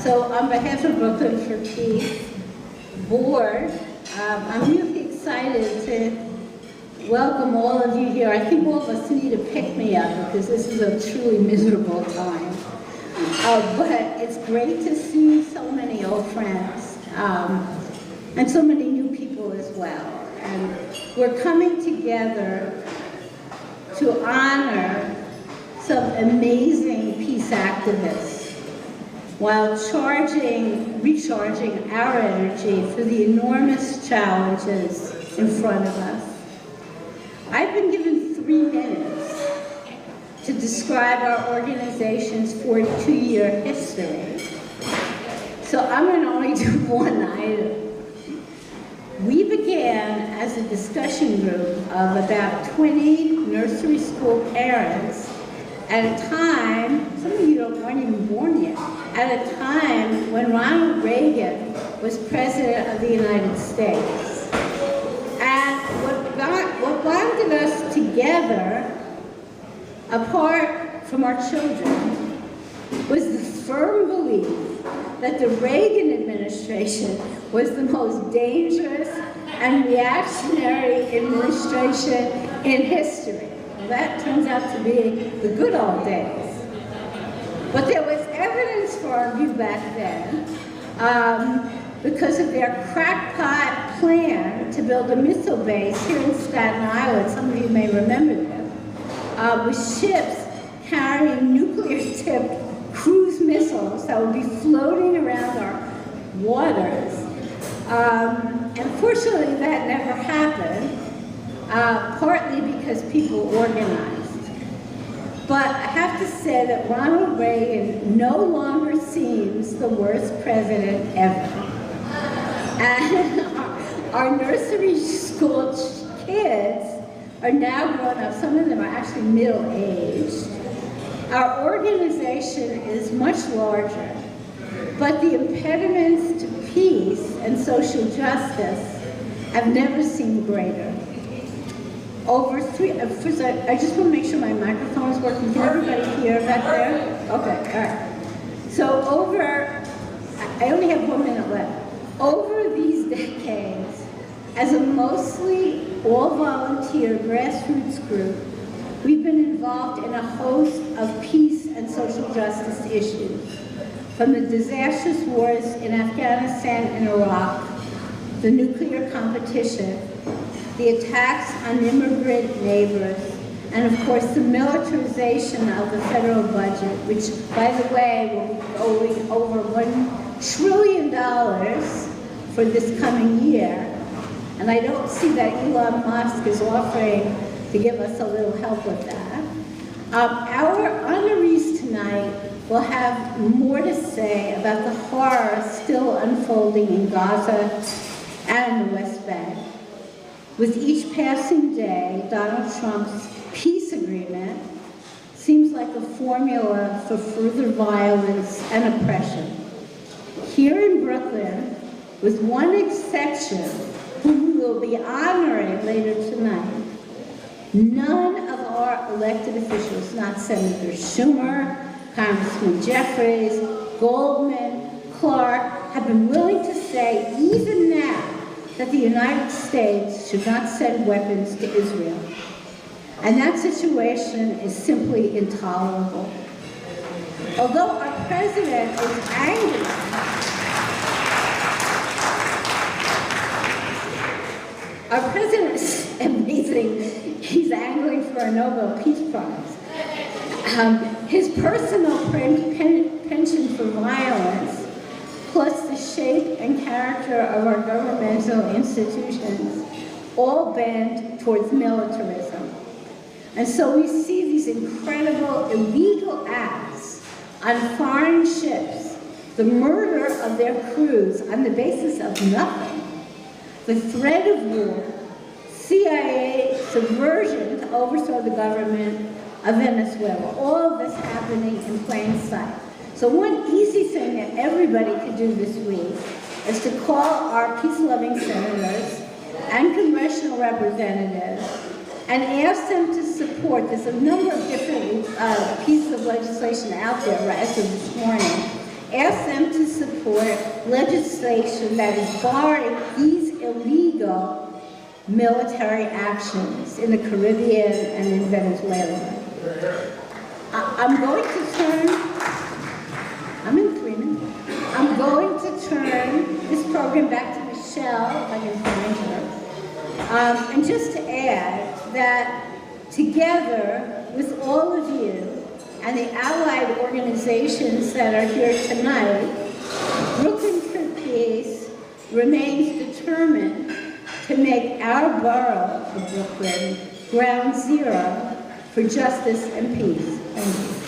So on behalf of Brooklyn for Peace Board, I'm really excited to welcome all of you here. I think all of us need to pick me up because this is a truly miserable time. But it's great to see so many old friends and so many new people as well. And we're coming together to honor some amazing peace activists while recharging our energy for the enormous challenges in front of us. I've been given 3 minutes to describe our organization's 42-year history. So I'm going to only do one item. We began as a discussion group of about 20 nursery school parents at a time, some of you weren't even born yet, at a time when Ronald Reagan was President of the United States. And what bonded us together, apart from our children, was the firm belief that the Reagan administration was the most dangerous and reactionary administration in history. Well, that turns out to be the good old days. But there was evidence for our view back then because of their crackpot plan to build a missile base here in Staten Island. Some of you may remember them, with ships carrying nuclear-tipped cruise missiles that would be floating around our waters. And fortunately, that never happened, partly because people organized. But I have to say that Ronald Reagan no longer seems the worst president ever. And our nursery school kids are now grown up. Some of them are actually middle-aged. Our organization is much larger, but the impediments to peace and social justice have never seemed greater. First, I just want to make sure my microphone is working. Can everybody hear back there? Okay, all right. So I only have 1 minute left. Over these decades, as a mostly all-volunteer grassroots group, we've been involved in a host of peace and social justice issues, from the disastrous wars in Afghanistan and Iraq, the nuclear competition, the attacks on immigrant neighbors, and of course the militarization of the federal budget, which, by the way, will be going over $1 trillion for this coming year. And I don't see that Elon Musk is offering to give us a little help with that. Our honorees tonight will have more to say about the horror still unfolding in Gaza and the West Bank. With each passing day, Donald Trump's peace agreement seems like a formula for further violence and oppression. Here in Brooklyn, with one exception, whom we will be honoring later tonight, none of our elected officials, not Senator Schumer, Congressman Jeffries, Goldman, Clark, have been willing to say, even now, that the United States should not send weapons to Israel. And that situation is simply intolerable. Although our president is angry, our president is amazing. He's angling for a Nobel Peace Prize. His personal penchant for violence, plus the shape and character of our governmental institutions, all bend towards militarism. And so we see these incredible illegal acts on foreign ships, the murder of their crews on the basis of nothing, the threat of war, CIA subversion to overthrow the government of Venezuela, all of this happening in plain sight. So one easy thing that everybody could do this week is to call our peace-loving senators and congressional representatives and ask them to support. There's a number of different pieces of legislation out there as of this morning ask them to support legislation that is barring these illegal military actions in the Caribbean and in Venezuela. I'm going to turn, I'm in 3 minutes. I'm going to turn this program back to Michelle, if I can find her. And just to add that together with all of you and the allied organizations that are here tonight, Brooklyn for Peace remains determined to make our borough of Brooklyn ground zero for justice and peace. Thank you.